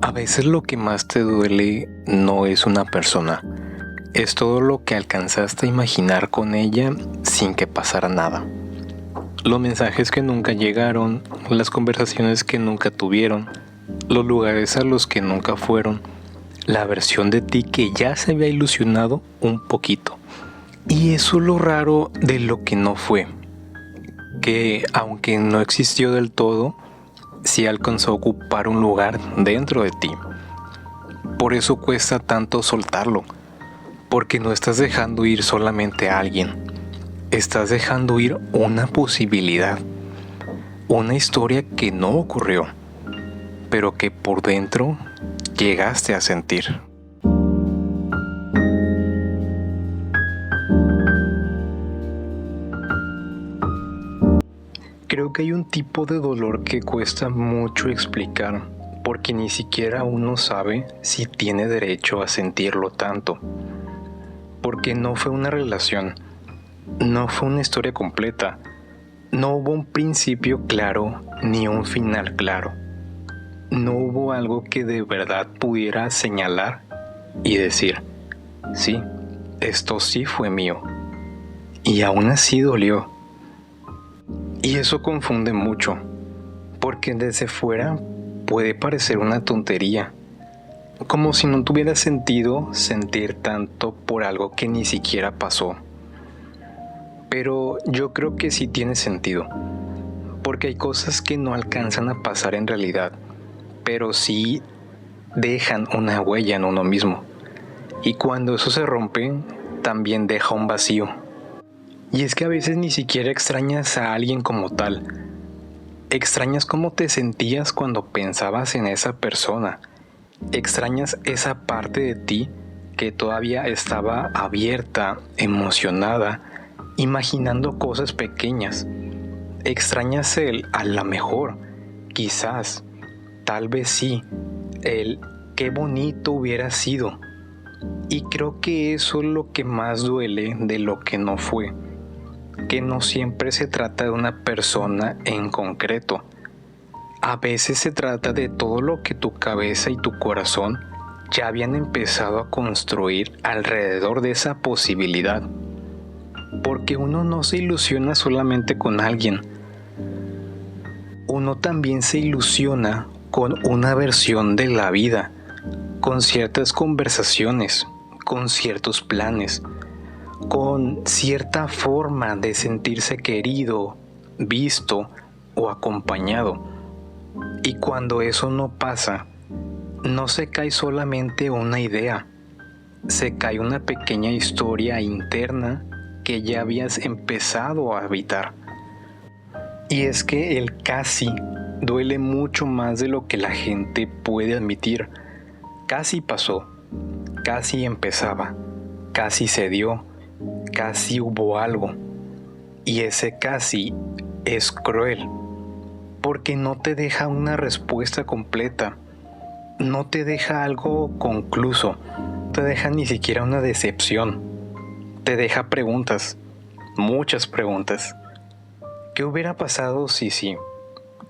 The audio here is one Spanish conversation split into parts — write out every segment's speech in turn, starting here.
A veces lo que más te duele no es una persona, es todo lo que alcanzaste a imaginar con ella sin que pasara nada. Los mensajes que nunca llegaron, las conversaciones que nunca tuvieron, los lugares a los que nunca fueron, la versión de ti que ya se había ilusionado un poquito. Y eso es lo raro de lo que no fue, que aunque no existió del todo, sí alcanzó a ocupar un lugar dentro de ti. Por eso cuesta tanto soltarlo, porque no estás dejando ir solamente a alguien, estás dejando ir una posibilidad, una historia que no ocurrió, pero que por dentro llegaste a sentir. Creo que hay un tipo de dolor que cuesta mucho explicar, porque ni siquiera uno sabe si tiene derecho a sentirlo tanto. Porque no fue una relación, no fue una historia completa, no hubo un principio claro ni un final claro. No hubo algo que de verdad pudiera señalar y decir, sí, esto sí fue mío. Y aún así dolió. Y eso confunde mucho, porque desde fuera puede parecer una tontería, como si no tuviera sentido sentir tanto por algo que ni siquiera pasó. Pero yo creo que sí tiene sentido, porque hay cosas que no alcanzan a pasar en realidad, pero sí dejan una huella en uno mismo. Y cuando eso se rompe, también deja un vacío. Y es que a veces ni siquiera extrañas a alguien como tal. Extrañas cómo te sentías cuando pensabas en esa persona. Extrañas esa parte de ti que todavía estaba abierta, emocionada, imaginando cosas pequeñas. Extrañas el a la mejor, quizás, tal vez sí, el qué bonito hubiera sido. Y creo que eso es lo que más duele de lo que no fue, que no siempre se trata de una persona en concreto. A veces se trata de todo lo que tu cabeza y tu corazón ya habían empezado a construir alrededor de esa posibilidad. Porque uno no se ilusiona solamente con alguien. Uno también se ilusiona con una versión de la vida, con ciertas conversaciones, con ciertos planes, con cierta forma de sentirse querido, visto o acompañado. Y cuando eso no pasa, no se cae solamente una idea, se cae una pequeña historia interna que ya habías empezado a habitar. Y es que el casi duele mucho más de lo que la gente puede admitir. Casi pasó, casi empezaba, casi se dio, casi hubo algo. Y ese casi es cruel, porque no te deja una respuesta completa, no te deja algo concluso, no te deja ni siquiera una decepción, te deja preguntas, muchas preguntas. ¿Qué hubiera pasado si sí?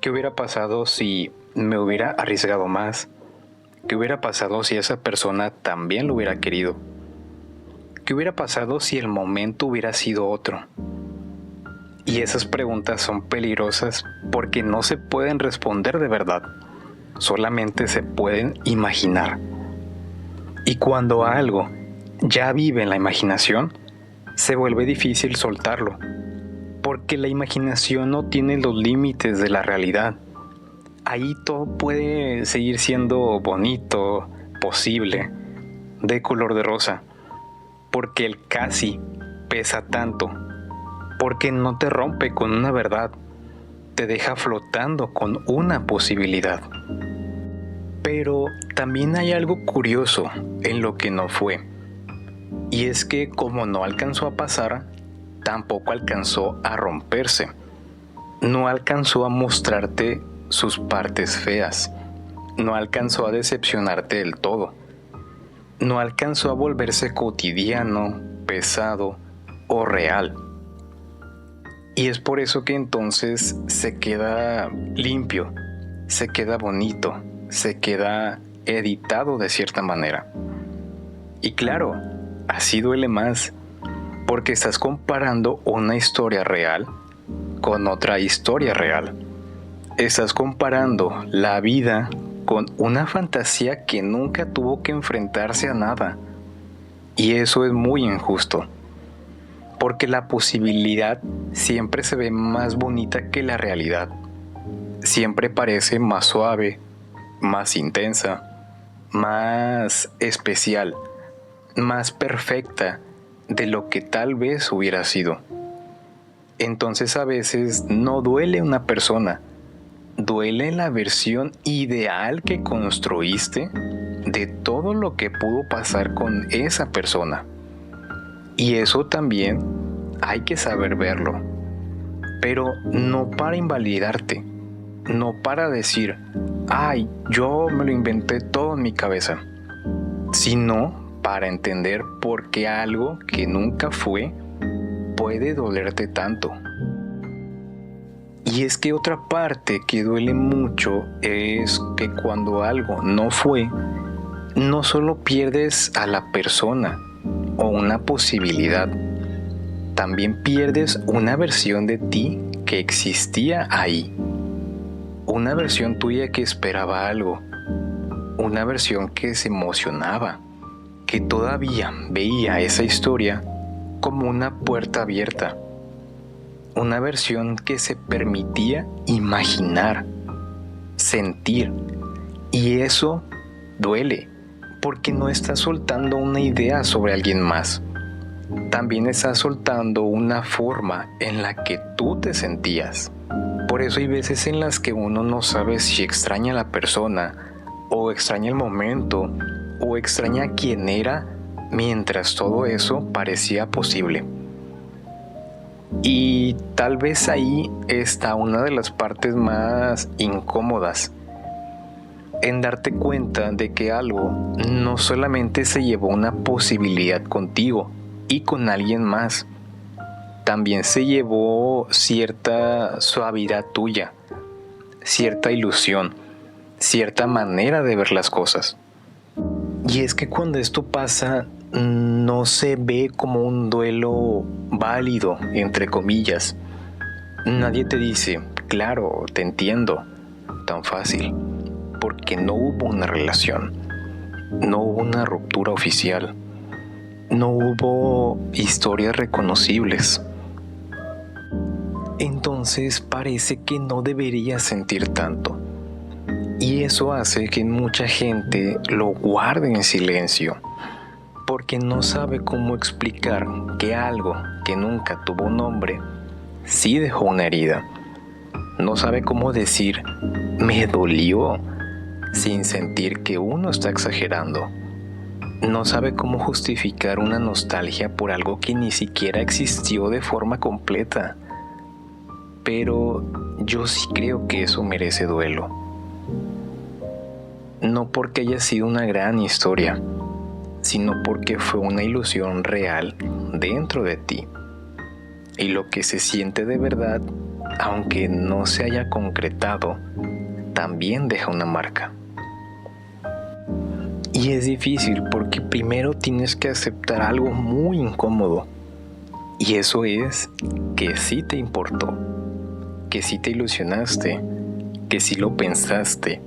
¿Qué hubiera pasado si me hubiera arriesgado más? ¿Qué hubiera pasado si esa persona también lo hubiera querido? ¿Qué hubiera pasado si el momento hubiera sido otro? Y esas preguntas son peligrosas porque no se pueden responder de verdad, solamente se pueden imaginar. Y cuando algo ya vive en la imaginación, se vuelve difícil soltarlo, porque la imaginación no tiene los límites de la realidad. Ahí todo puede seguir siendo bonito, posible, de color de rosa, porque el casi pesa tanto, porque no te rompe con una verdad, te deja flotando con una posibilidad. Pero también hay algo curioso en lo que no fue, y es que como no alcanzó a pasar, tampoco alcanzó a romperse, no alcanzó a mostrarte sus partes feas, no alcanzó a decepcionarte del todo, no alcanzó a volverse cotidiano, pesado o real. Y es por eso que entonces se queda limpio, se queda bonito, se queda editado de cierta manera. Y claro, así duele más, porque estás comparando una historia real con otra historia real. Estás comparando la vida con una fantasía que nunca tuvo que enfrentarse a nada. Y eso es muy injusto, porque la posibilidad siempre se ve más bonita que la realidad. Siempre parece más suave, más intensa, más especial, más perfecta de lo que tal vez hubiera sido. Entonces a veces no duele una persona, duele la versión ideal que construiste de todo lo que pudo pasar con esa persona. Y eso también hay que saber verlo, pero no para invalidarte, no para decir, ay, yo me lo inventé todo en mi cabeza, sino para entender por qué algo que nunca fue puede dolerte tanto. Y es que otra parte que duele mucho es que cuando algo no fue, no solo pierdes a la persona o una posibilidad, también pierdes una versión de ti que existía ahí. Una versión tuya que esperaba algo, una versión que se emocionaba, que todavía veía esa historia como una puerta abierta. Una versión que se permitía imaginar, sentir. Y eso duele, porque no estás soltando una idea sobre alguien más. También estás soltando una forma en la que tú te sentías. Por eso hay veces en las que uno no sabe si extraña a la persona, o extraña el momento, o extraña quién era, mientras todo eso parecía posible. Y tal vez ahí está una de las partes más incómodas, en darte cuenta de que algo no solamente se llevó una posibilidad contigo y con alguien más, también se llevó cierta suavidad tuya, cierta ilusión, cierta manera de ver las cosas. Y es que cuando esto pasa, no se ve como un duelo válido, entre comillas. Nadie te dice, claro, te entiendo, tan fácil, porque no hubo una relación, no hubo una ruptura oficial, no hubo historias reconocibles. Entonces parece que no deberías sentir tanto. Y eso hace que mucha gente lo guarde en silencio, porque no sabe cómo explicar que algo que nunca tuvo nombre sí dejó una herida. No sabe cómo decir, me dolió, sin sentir que uno está exagerando. No sabe cómo justificar una nostalgia por algo que ni siquiera existió de forma completa. Pero yo sí creo que eso merece duelo. No porque haya sido una gran historia, sino porque fue una ilusión real dentro de ti. Y lo que se siente de verdad, aunque no se haya concretado, también deja una marca. Y es difícil porque primero tienes que aceptar algo muy incómodo. Y eso es que sí te importó, que sí te ilusionaste, que sí lo pensaste,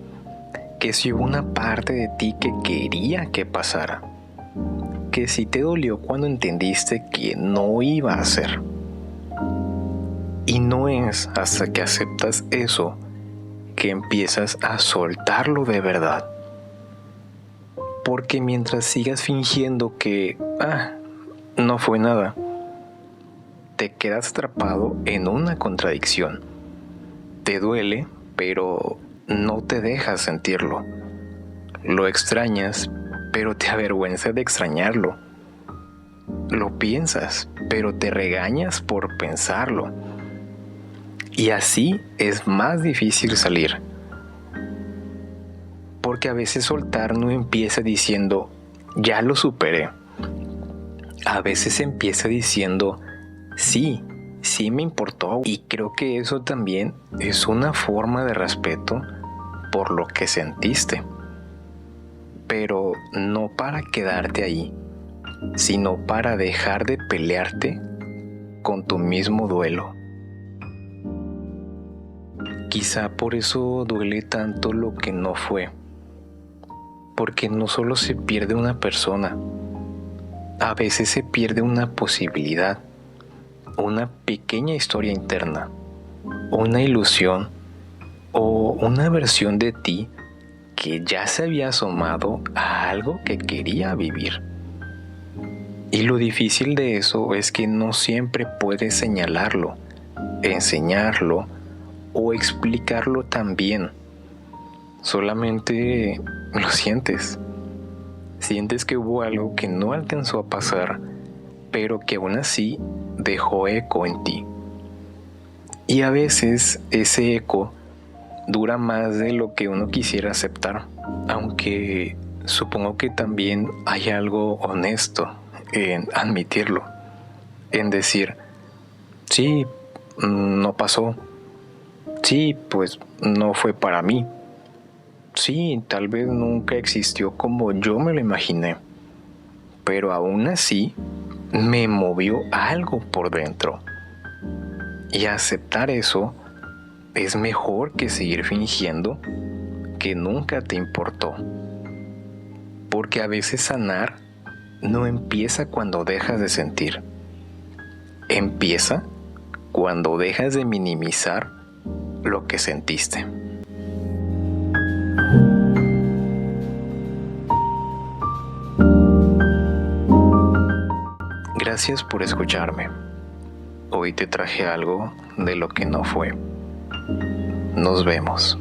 que sí hubo una parte de ti que quería que pasara, que sí te dolió cuando entendiste que no iba a ser. Y no es hasta que aceptas eso que empiezas a soltarlo de verdad. Porque mientras sigas fingiendo que no fue nada, te quedas atrapado en una contradicción. Te duele, pero no te dejas sentirlo. Lo extrañas, pero te avergüenza de extrañarlo. Lo piensas, pero te regañas por pensarlo. Y así es más difícil salir. Porque a veces soltar no empieza diciendo, ya lo superé. A veces empieza diciendo, sí me importó. Y creo que eso también es una forma de respeto por lo que sentiste. pero no para quedarte ahí, sino para dejar de pelearte con tu mismo duelo. Quizá por eso duele tanto lo que no fue, porque no solo se pierde una persona, a veces se pierde una posibilidad, una pequeña historia interna, una ilusión o una versión de ti que ya se había asomado a algo que quería vivir. Y lo difícil de eso es que no siempre puedes señalarlo, enseñarlo o explicarlo tan bien. Solamente lo sientes. Sientes que hubo algo que no alcanzó a pasar, pero que aún así dejó eco en ti. Y a veces ese eco dura más de lo que uno quisiera aceptar, aunque supongo que también hay algo honesto en admitirlo, en decir, sí, no pasó, sí, pues no fue para mí, sí, tal vez nunca existió como yo me lo imaginé, pero aún así me movió algo por dentro. Y aceptar eso es mejor que seguir fingiendo que nunca te importó. Porque a veces sanar no empieza cuando dejas de sentir. Empieza cuando dejas de minimizar lo que sentiste. Gracias por escucharme. Hoy te traje algo de lo que no fue. Nos vemos.